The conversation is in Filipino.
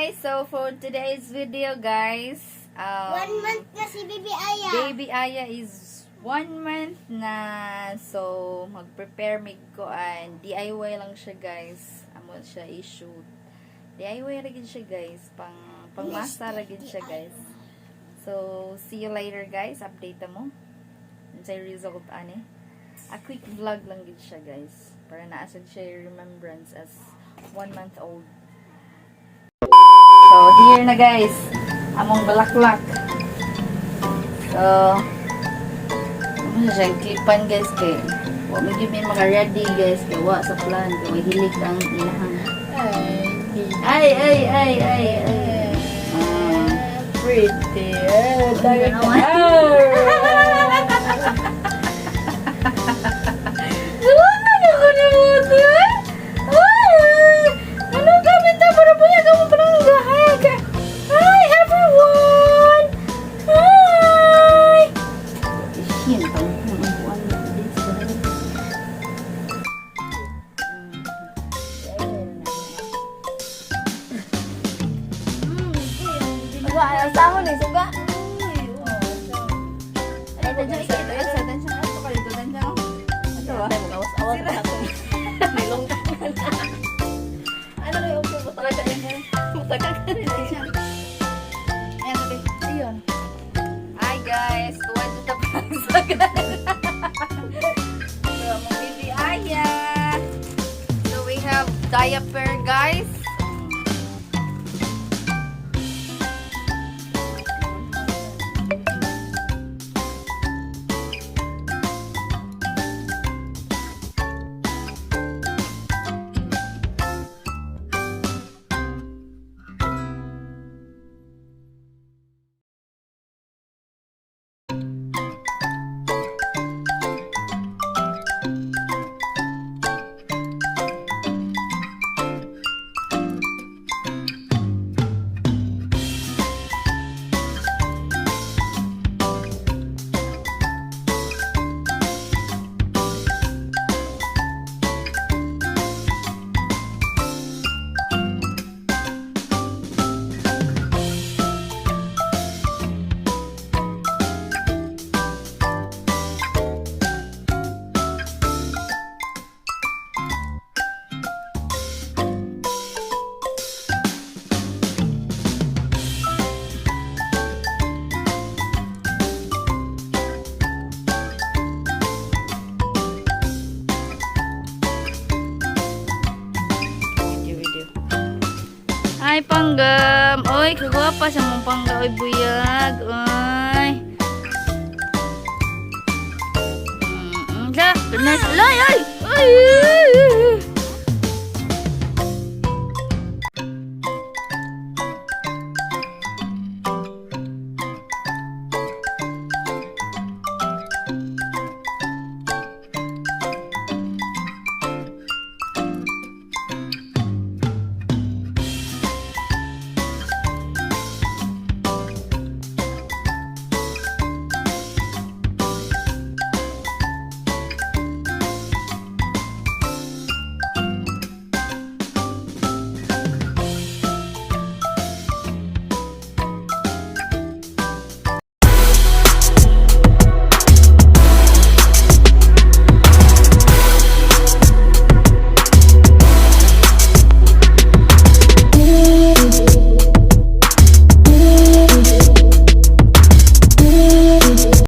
Hi! So, for today's video, guys, 1 month na si Baby Aya. Baby Aya is 1 month na. So, mag-prepare mig ko and DIY lang siya, guys. Amo siya i-shoot. DIY lagi siya, guys. Pangmasa lagi siya, guys. So, see you later, guys. Update mo. Sa result, ani. A quick vlog lang gid siya, guys. Para naasad siya remembrance as 1 month old. So, here na, guys. Among balaklak. So, ano siyang klipan, guys, kay wa medyo may mga ready, guys, kay wa sa plan, kay wa hilig ang ilahang. Ay. Pretty. Sahon eh, suga. Hi guys, tuwan sa pagsagan. So, Baby Aya. So we have diaper, guys. Ay, panggam. Oy, kagwapa sa mong pangga. Oy, buyag. Oy. Sa, nice. Ay.